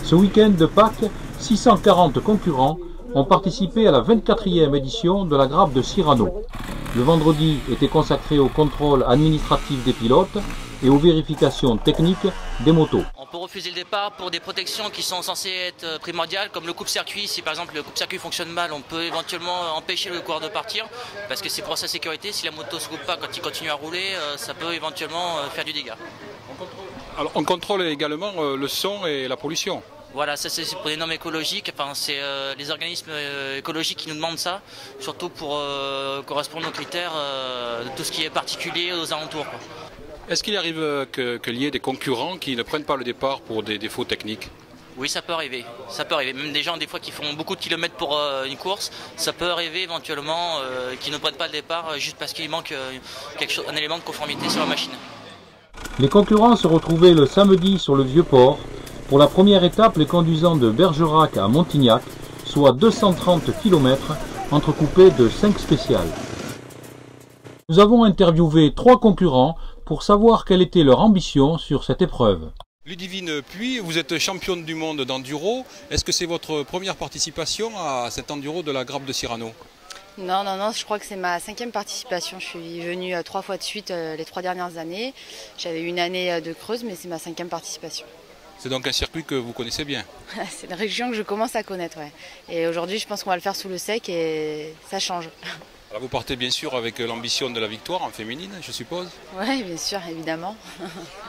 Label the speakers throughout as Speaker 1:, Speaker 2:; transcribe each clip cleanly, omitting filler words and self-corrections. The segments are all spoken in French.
Speaker 1: Ce week-end de Pâques, 640 concurrents ont participé à la 24e édition de la Grappe de Cyrano. Le vendredi était consacré au contrôle administratif des pilotes et aux vérifications techniques des motos.
Speaker 2: On peut refuser le départ pour des protections qui sont censées être primordiales, comme le coupe-circuit. Si par exemple le coupe-circuit fonctionne mal, on peut éventuellement empêcher le coureur de partir, parce que c'est pour sa sécurité. Si la moto ne se coupe pas quand il continue à rouler, ça peut éventuellement faire du dégât.
Speaker 3: Alors, on contrôle également le son et la pollution.
Speaker 2: Voilà, ça c'est pour les normes écologiques, enfin, c'est les organismes écologiques qui nous demandent ça, surtout pour correspondre aux critères de tout ce qui est particulier aux alentours, quoi.
Speaker 3: Est-ce qu'il arrive qu'il y ait des concurrents qui ne prennent pas le départ pour des défauts techniques?
Speaker 2: Oui, ça peut arriver. Ça peut arriver. Même des gens, des fois, qui font beaucoup de kilomètres pour une course, ça peut arriver éventuellement qu'ils ne prennent pas le départ juste parce qu'il manque un élément de conformité sur la machine.
Speaker 1: Les concurrents se retrouvaient le samedi sur le Vieux-Port pour la première étape les conduisant de Bergerac à Montignac, soit 230 km entrecoupés de 5 spéciales. Nous avons interviewé 3 concurrents pour savoir quelle était leur ambition sur cette épreuve.
Speaker 3: Ludivine Puy, vous êtes championne du monde d'enduro. Est-ce que c'est votre première participation à cet enduro de la Grappe de Cyrano?
Speaker 4: Non, je crois que c'est ma 5e participation. Je suis venue 3 fois de suite les 3 dernières années. J'avais eu une année de creuse, mais c'est ma 5e participation.
Speaker 3: C'est donc un circuit que vous connaissez bien?
Speaker 4: C'est une région que je commence à connaître, ouais. Et aujourd'hui, je pense qu'on va le faire sous le sec et ça change.
Speaker 3: Alors vous partez bien sûr avec l'ambition de la victoire en féminine, je suppose? Oui,
Speaker 4: bien sûr, évidemment.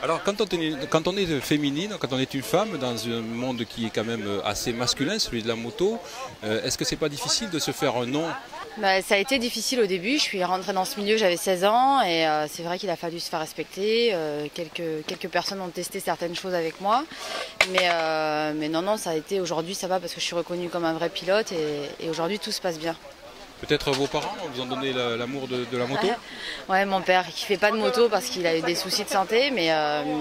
Speaker 3: Alors quand on est féminine, quand on est une femme dans un monde qui est quand même assez masculin, celui de la moto, est-ce que c'est pas difficile de se faire un nom?
Speaker 4: Ça a été difficile au début. Je suis rentrée dans ce milieu, j'avais 16 ans et c'est vrai qu'il a fallu se faire respecter. Quelques personnes ont testé certaines choses avec moi. Mais non, ça a été, aujourd'hui ça va parce que je suis reconnue comme un vrai pilote et aujourd'hui tout se passe bien.
Speaker 3: Peut-être vos parents vous ont donné l'amour de la moto?
Speaker 4: Ouais, mon père qui fait pas de moto parce qu'il a eu des soucis de santé, mais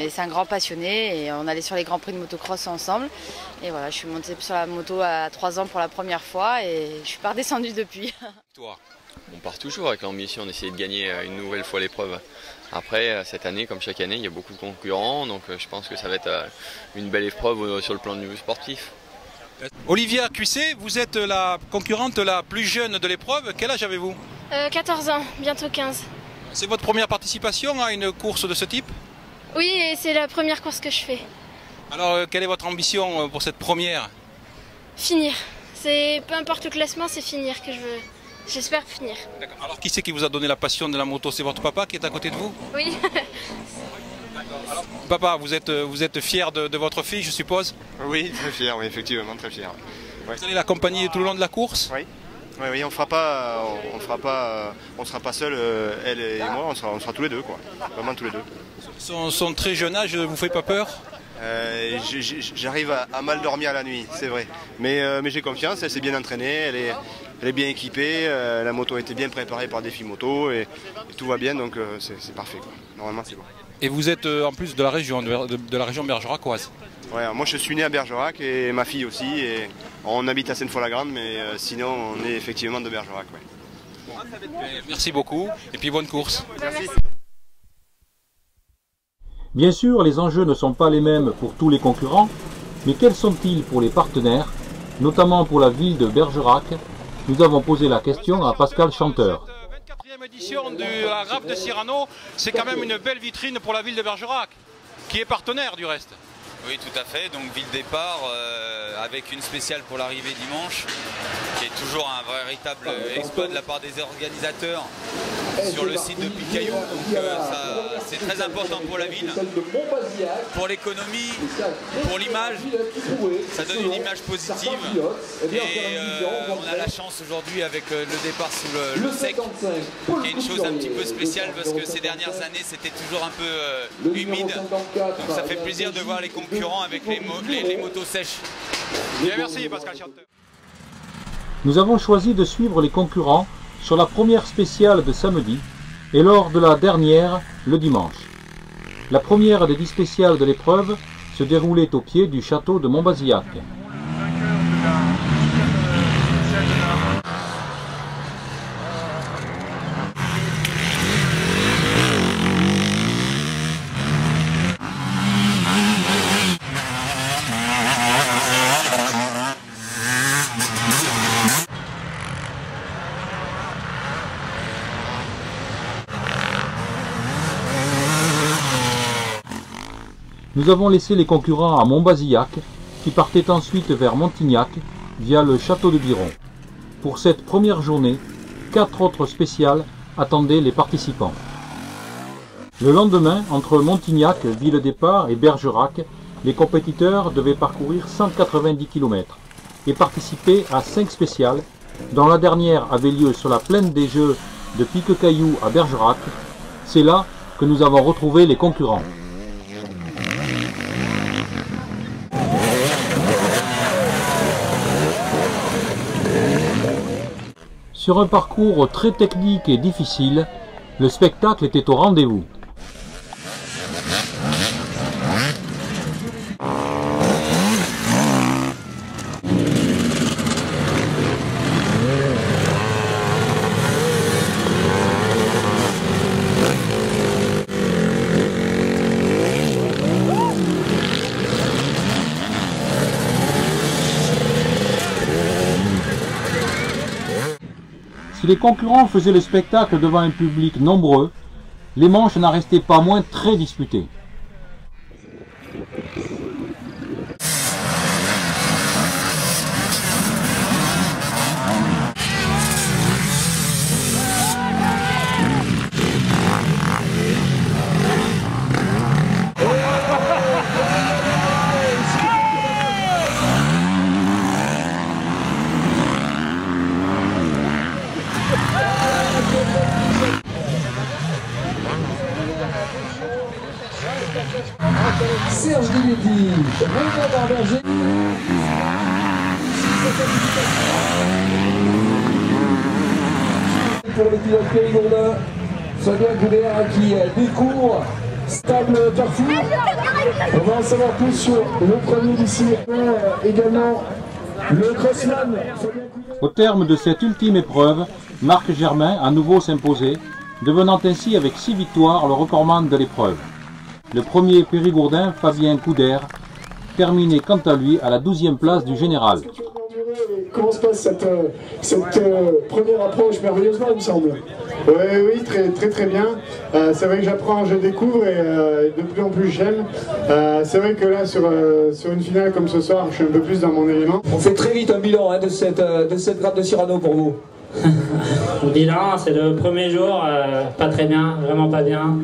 Speaker 4: c'est un grand passionné et on allait sur les grands prix de motocross ensemble. Et voilà, je suis montée sur la moto à 3 ans pour la première fois et je suis pas redescendue depuis.
Speaker 5: Toi, on part toujours avec l'ambition d'essayer de gagner une nouvelle fois l'épreuve. Après, cette année, comme chaque année, il y a beaucoup de concurrents, donc je pense que ça va être une belle épreuve sur le plan de niveau sportif.
Speaker 3: Olivia Cuissé, vous êtes la concurrente la plus jeune de l'épreuve. Quel âge avez-vous?
Speaker 6: 14 ans, bientôt 15.
Speaker 3: C'est votre première participation à une course de ce type?
Speaker 6: Oui, et c'est la première course que je fais.
Speaker 3: Alors, quelle est votre ambition pour cette première?
Speaker 6: Finir. Peu importe le classement, c'est finir que je veux. J'espère finir.
Speaker 3: Alors, qui c'est qui vous a donné la passion de la moto? C'est votre papa qui est à côté de vous?
Speaker 6: Oui.
Speaker 3: Alors, papa, vous êtes fier de votre fille, je suppose?
Speaker 7: Oui, très fier, oui, effectivement, très fier.
Speaker 3: Ouais. Vous allez l'accompagner tout le long de la course?
Speaker 7: Oui, on sera pas seul, elle et moi, on sera tous les deux, quoi. Vraiment tous les deux.
Speaker 3: Son très jeune âge vous fait pas peur?
Speaker 7: J'arrive à mal dormir la nuit, c'est vrai. Mais j'ai confiance, elle s'est bien entraînée, elle est bien équipée, la moto a été bien préparée par Défi Moto et tout va bien, donc c'est parfait, quoi. Normalement c'est bon.
Speaker 3: Et vous êtes en plus de la région bergeracoise?
Speaker 7: Ouais, moi je suis né à Bergerac et ma fille aussi, et on habite à Sainte-Foy-la-Grande, mais sinon on est effectivement de Bergerac. Ouais.
Speaker 3: Merci beaucoup et puis bonne course.
Speaker 7: Merci.
Speaker 1: Bien sûr, les enjeux ne sont pas les mêmes pour tous les concurrents, mais quels sont-ils pour les partenaires, notamment pour la ville de Bergerac? Nous avons posé la question à Pascal Chanteur.
Speaker 3: 24e édition de la Grappe de Cyrano, c'est quand même une belle vitrine pour la ville de Bergerac, qui est partenaire du reste.
Speaker 8: Oui, tout à fait. Donc ville départ avec une spéciale pour l'arrivée dimanche, qui est toujours un véritable exploit de la part des organisateurs sur le site de Picaillou. Donc c'est très important pour la ville, pour l'économie, pour l'image. Ça donne une image positive. Et on a la chance aujourd'hui avec le départ sous le sec, qui est une chose un petit peu spéciale parce que ces dernières années c'était toujours un peu humide. Donc ça fait plaisir de voir les concurrents avec les motos sèches.
Speaker 3: Bien, merci Pascal Chanteur.
Speaker 1: Nous avons choisi de suivre les concurrents sur la première spéciale de samedi et lors de la dernière le dimanche. La première des 10 spéciales de l'épreuve se déroulait au pied du château de Montbazillac. Nous avons laissé les concurrents à Montbazillac, qui partaient ensuite vers Montignac via le château de Biron. Pour cette première journée, 4 autres spéciales attendaient les participants. Le lendemain, entre Montignac, ville départ, et Bergerac, les compétiteurs devaient parcourir 190 km et participer à 5 spéciales, dont la dernière avait lieu sur la plaine des Jeux de Piquecaillou à Bergerac. C'est là que nous avons retrouvé les concurrents. Sur un parcours très technique et difficile, le spectacle était au rendez-vous. Si les concurrents faisaient le spectacle devant un public nombreux, les manches n'en restaient pas moins très disputées.
Speaker 9: Serge Guilletti, Raymond Barberger. Pour les pilotes périgourdins, Fabien Goudéa qui découvre Stable Carrefour. On va en savoir plus sur le premier du circuit, également le crossman.
Speaker 1: Au terme de cette ultime épreuve, Marc Germain a nouveau s'imposé, devenant ainsi avec 6 victoires le recordman de l'épreuve. Le premier périgourdin, Fabien Coudert, terminé quant à lui à la 12e place du général.
Speaker 9: Comment se passe cette première approche merveilleusement, il me semble?
Speaker 10: Oui, très bien. C'est vrai que j'apprends, je découvre et de plus en plus j'aime. C'est vrai que là, sur une finale comme ce soir, je suis un peu plus dans mon élément.
Speaker 9: On fait très vite un bilan de cette grappe de Cyrano pour vous.
Speaker 11: Le bilan, c'est le premier jour, pas très bien, vraiment pas bien.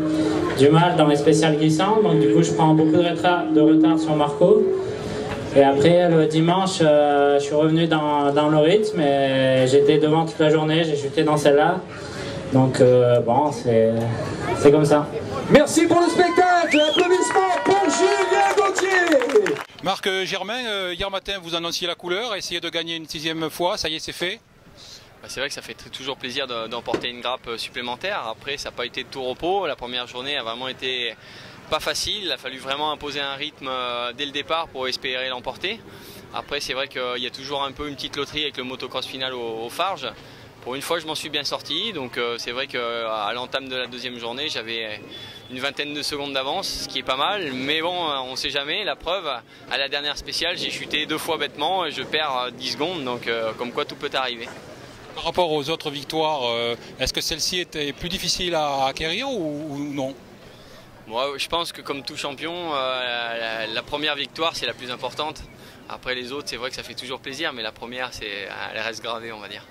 Speaker 11: Du mal dans les spéciales glissantes, donc du coup je prends beaucoup de retard sur Marco. Et après le dimanche, je suis revenu dans le rythme et j'étais devant toute la journée, j'ai chuté dans celle-là. Donc bon, c'est comme ça.
Speaker 9: Merci pour le spectacle, applaudissements pour Julien Gauthier.
Speaker 3: Marc Germain, hier matin vous annonciez la couleur, essayez de gagner une 6e fois, ça y est c'est fait.
Speaker 5: C'est vrai que ça fait toujours plaisir d'emporter une grappe supplémentaire. Après, ça n'a pas été de tout repos. La première journée a vraiment été pas facile. Il a fallu vraiment imposer un rythme dès le départ pour espérer l'emporter. Après, c'est vrai qu'il y a toujours un peu une petite loterie avec le motocross final au Farge. Pour une fois, je m'en suis bien sorti. Donc, c'est vrai qu'à l'entame de la 2e journée, j'avais une vingtaine de secondes d'avance, ce qui est pas mal. Mais bon, on ne sait jamais. La preuve, à la dernière spéciale, j'ai chuté 2 fois bêtement et je perds 10 secondes. Donc, comme quoi, tout peut arriver.
Speaker 3: Par rapport aux autres victoires, est-ce que celle-ci était plus difficile à acquérir ou non?
Speaker 5: Moi, je pense que comme tout champion, la première victoire c'est la plus importante. Après les autres, c'est vrai que ça fait toujours plaisir, mais la première, elle reste gravée, on va dire.